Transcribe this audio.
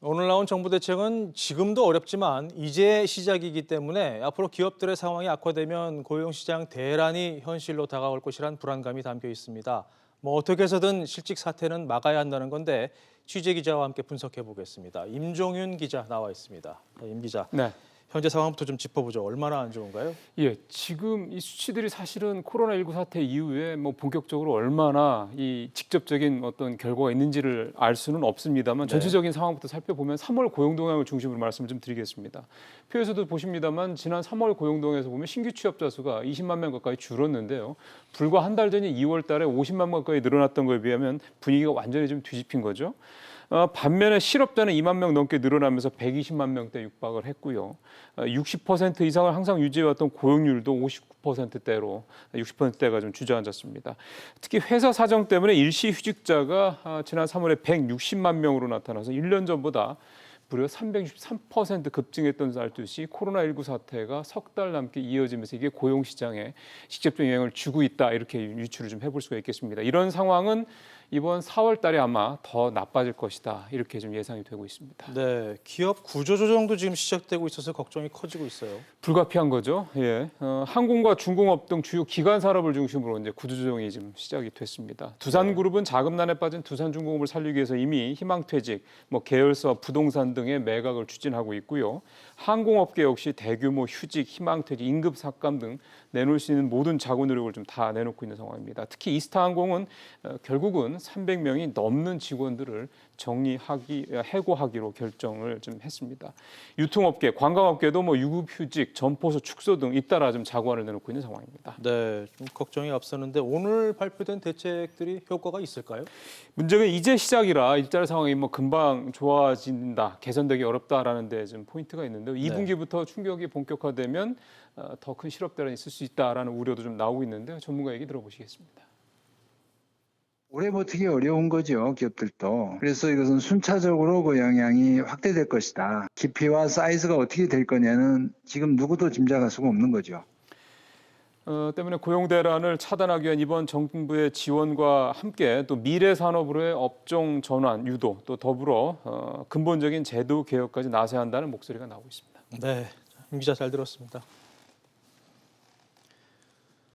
오늘 나온 정부 대책은 지금도 어렵지만 이제 시작이기 때문에 앞으로 기업들의 상황이 악화되면 고용시장 대란이 현실로 다가올 것이란 불안감이 담겨 있습니다. 어떻게 해서든 실직 사태는 막아야 한다는 건데 취재 기자와 함께 분석해 보겠습니다. 임종윤 기자 나와 있습니다. 임 기자. 네. 현재 상황부터 좀 짚어보죠. 얼마나 안 좋은가요? 예, 지금 이 수치들이 사실은 코로나19 사태 이후에 본격적으로 얼마나 이 직접적인 어떤 결과가 있는지를 알 수는 없습니다만 전체적인 상황부터 살펴보면 3월 고용 동향을 중심으로 말씀을 좀 드리겠습니다. 표에서도 보십니다만 지난 3월 고용 동향에서 보면 신규 취업자 수가 20만 명 가까이 줄었는데요. 불과 한 달 전인 2월 달에 50만 명 가까이 늘어났던 거에 비하면 분위기가 완전히 좀 뒤집힌 거죠. 반면에 실업자는 2만 명 넘게 늘어나면서 120만 명대 육박을 했고요. 60% 이상을 항상 유지해왔던 고용률도 59%대로 60%대가 좀 주저앉았습니다. 특히 회사 사정 때문에 일시휴직자가 지난 3월에 160만 명으로 나타나서 1년 전보다 무려 363% 급증했던 날 듯이 코로나19 사태가 석 달 남게 이어지면서 이게 고용시장에 직접적인 영향을 주고 있다 이렇게 유추를 좀 해볼 수가 있겠습니다. 이런 상황은 이번 4월 달에 아마 더 나빠질 것이다 이렇게 좀 예상이 되고 있습니다. 네, 기업 구조조정도 지금 시작되고 있어서 걱정이 커지고 있어요. 불가피한 거죠. 예, 항공과 중공업 등 주요 기관 산업을 중심으로 이제 구조조정이 지금 시작이 됐습니다. 두산그룹은 자금난에 빠진 두산중공업을 살리기 위해서 이미 희망퇴직, 계열사, 부동산 등의 매각을 추진하고 있고요. 항공업계 역시 대규모 휴직, 희망퇴직, 임금 삭감 등 내놓을 수 있는 모든 자구 노력을 좀 다 내놓고 있는 상황입니다. 특히 이스타항공은 결국은 300명이 넘는 직원들을 해고하기로 결정을 좀 했습니다. 유통업계, 관광업계도 유급휴직, 점포소 축소 등 잇따라 좀 자구안을 내놓고 있는 상황입니다. 네, 좀 걱정이 앞서는데 오늘 발표된 대책들이 효과가 있을까요? 문제는 이제 시작이라 일자리 상황이 금방 좋아진다, 개선되기 어렵다라는 데 좀 포인트가 있는데요. 2분기부터 충격이 본격화되면 더 큰 실업 대란이 있을 수 있다라는 우려도 좀 나오고 있는데요. 전문가 얘기 들어보시겠습니다. 오래 버티기 어려운 거죠, 기업들도. 그래서 이것은 순차적으로 그 영향이 확대될 것이다. 깊이와 사이즈가 어떻게 될 거냐는 지금 누구도 짐작할 수가 없는 거죠. 때문에 고용 대란을 차단하기 위한 이번 정부의 지원과 함께 또 미래 산업으로의 업종 전환 유도 또 더불어 근본적인 제도 개혁까지 나서야 한다는 목소리가 나오고 있습니다. 네, 임 기자 잘 들었습니다.